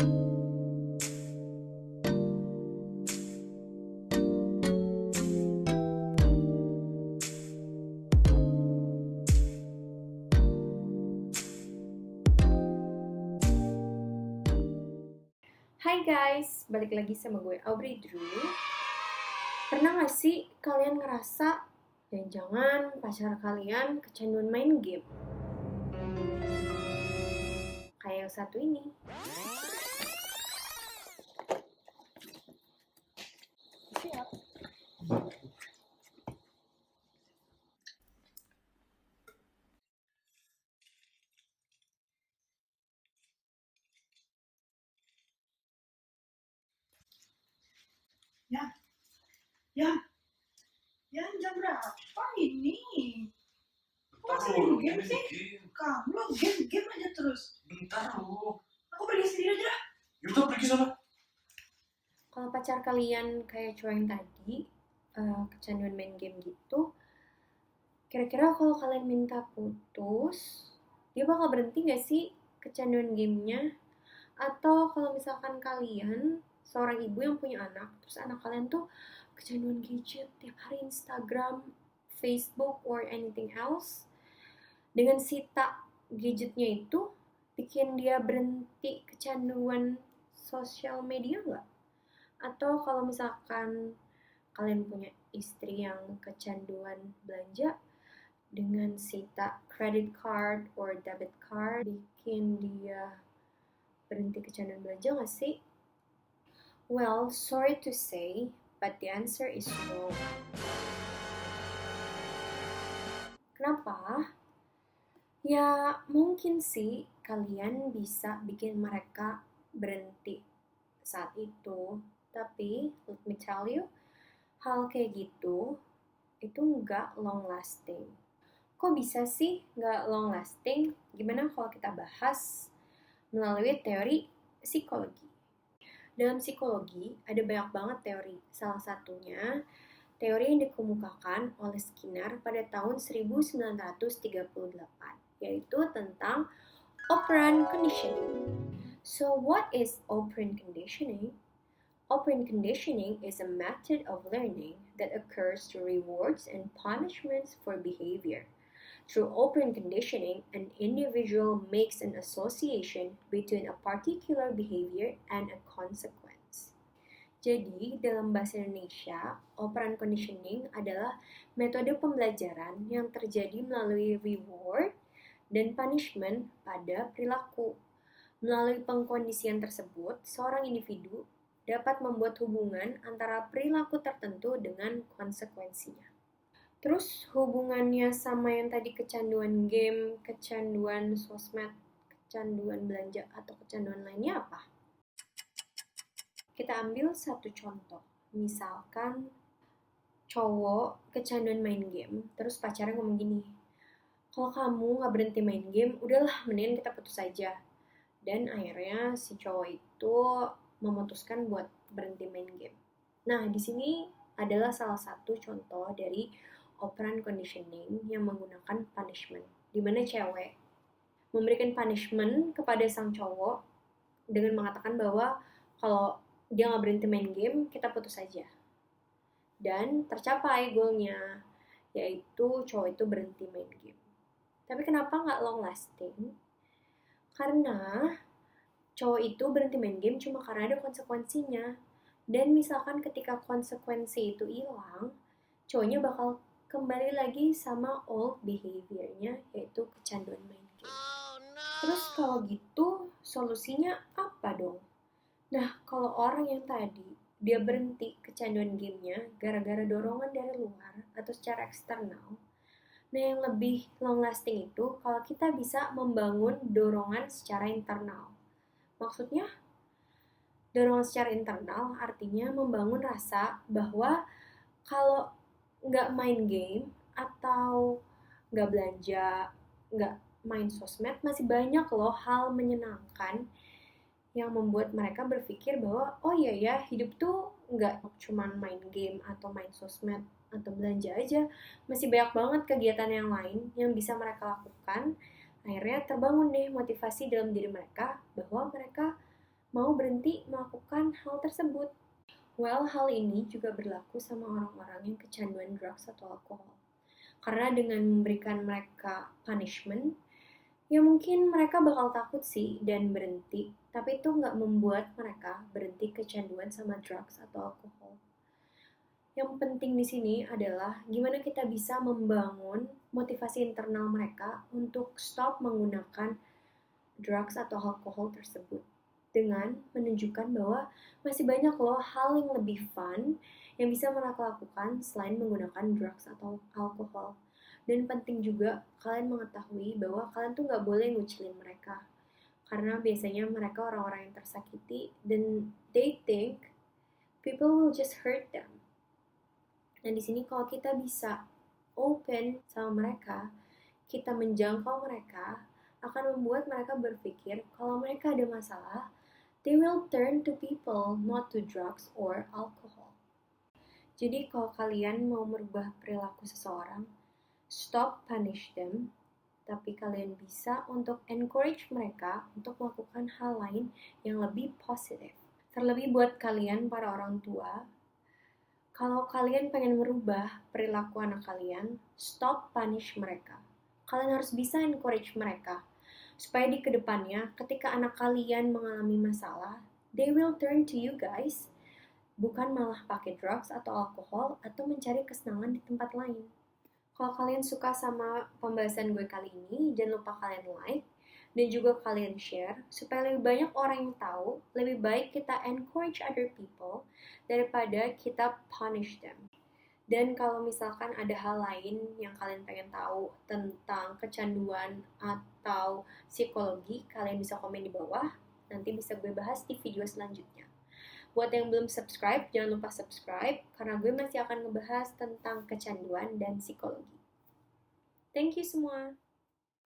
Hai guys, balik lagi sama gue Aubrey Drew. Pernah gak sih kalian ngerasa jangan-jangan pacar kalian kecanduan main game? Kayak yang satu ini. Siap. Ya, jam berapa ini? Bentar Masih lu, main game sih? bikin. Kamu game aja terus. Bentar lu. Aku pergi sendiri aja. Yaudah pergi sana. Kalau pacar kalian kayak cowok yang tadi, kecanduan main game gitu, kira-kira kalau kalian minta putus, dia bakal berhenti gak sih kecanduan gamenya? Atau kalau misalkan kalian seorang ibu yang punya anak, terus anak kalian tuh kecanduan gadget, tiap hari Instagram, Facebook, or anything else, dengan sita gadgetnya itu bikin dia berhenti kecanduan sosial media nggak? Atau kalau misalkan kalian punya istri yang kecanduan belanja, dengan sita credit card or debit card bikin dia berhenti kecanduan belanja nggak sih? Well, sorry to say, but the answer is no. Kenapa? Ya, mungkin sih kalian bisa bikin mereka berhenti saat itu. Tapi, let me tell you, hal kayak gitu itu nggak long lasting. Kok bisa sih nggak long lasting? Gimana kalau kita bahas melalui teori psikologi? Dalam psikologi ada banyak banget teori. Salah satunya teori yang dikemukakan oleh Skinner pada tahun 1938, yaitu tentang operant conditioning. So what is operant conditioning? Operant conditioning is a method of learning that occurs through rewards and punishments for behavior. Through operant conditioning, an individual makes an association between a particular behavior and a consequence. Jadi, dalam bahasa Indonesia, operant conditioning adalah metode pembelajaran yang terjadi melalui reward dan punishment pada perilaku. Melalui pengkondisian tersebut, seorang individu dapat membuat hubungan antara perilaku tertentu dengan konsekuensinya. Terus hubungannya sama yang tadi kecanduan game, kecanduan sosmed, kecanduan belanja, atau kecanduan lainnya apa? Kita ambil satu contoh. Misalkan cowok kecanduan main game, terus pacarnya ngomong gini, kalau kamu gak berhenti main game, udahlah mendingan kita putus aja. Dan akhirnya si cowok itu memutuskan buat berhenti main game. Nah, di sini adalah salah satu contoh dari operant conditioning yang menggunakan punishment, di mana cewek memberikan punishment kepada sang cowok dengan mengatakan bahwa kalau dia nggak berhenti main game, kita putus aja. Dan tercapai goalnya, yaitu cowok itu berhenti main game. Tapi kenapa nggak long lasting? Karena cowok itu berhenti main game cuma karena ada konsekuensinya. Dan misalkan ketika konsekuensi itu hilang, cowoknya bakal kembali lagi sama old behavior-nya, yaitu kecanduan main game. Terus kalau gitu, solusinya apa dong? Nah, kalau orang yang tadi, dia berhenti kecanduan gamenya gara-gara dorongan dari luar atau secara eksternal, nah yang lebih long lasting itu kalau kita bisa membangun dorongan secara internal. Maksudnya, dorongan secara internal artinya membangun rasa bahwa kalau nggak main game atau nggak belanja, nggak main sosmed, masih banyak loh hal menyenangkan yang membuat mereka berpikir bahwa oh iya ya, hidup tuh nggak cuma main game atau main sosmed atau belanja aja, masih banyak banget kegiatan yang lain yang bisa mereka lakukan. Akhirnya terbangun deh motivasi dalam diri mereka bahwa mereka mau berhenti melakukan hal tersebut. Well, hal ini juga berlaku sama orang-orang yang kecanduan drugs atau alkohol. Karena dengan memberikan mereka punishment, ya mungkin mereka bakal takut sih dan berhenti, tapi itu nggak membuat mereka berhenti kecanduan sama drugs atau alkohol. Yang penting di sini adalah gimana kita bisa membangun motivasi internal mereka untuk stop menggunakan drugs atau alkohol tersebut dengan menunjukkan bahwa masih banyak loh hal yang lebih fun yang bisa mereka lakukan selain menggunakan drugs atau alkohol. Dan penting juga kalian mengetahui bahwa kalian tuh nggak boleh ngucilin mereka. Karena biasanya mereka orang-orang yang tersakiti dan they think people will just hurt them. Nah di sini kalau kita bisa open sama mereka, kita menjangkau mereka, akan membuat mereka berpikir kalau mereka ada masalah, they will turn to people, not to drugs or alcohol. Jadi kalau kalian mau merubah perilaku seseorang, stop punish them, tapi kalian bisa untuk encourage mereka untuk melakukan hal lain yang lebih positif. Terlebih buat kalian para orang tua, kalau kalian pengen merubah perilaku anak kalian, stop punish mereka. Kalian harus bisa encourage mereka, supaya di kedepannya ketika anak kalian mengalami masalah, they will turn to you guys, bukan malah pakai drugs atau alkohol atau mencari kesenangan di tempat lain. Kalau kalian suka sama pembahasan gue kali ini, jangan lupa kalian like dan juga kalian share supaya lebih banyak orang yang tahu. Lebih baik kita encourage other people daripada kita punish them. Dan kalau misalkan ada hal lain yang kalian pengen tahu tentang kecanduan atau psikologi, kalian bisa komen di bawah. Nanti bisa gue bahas di video selanjutnya. Buat yang belum subscribe, jangan lupa subscribe karena gue masih akan ngebahas tentang kecanduan dan psikologi. Thank you semua.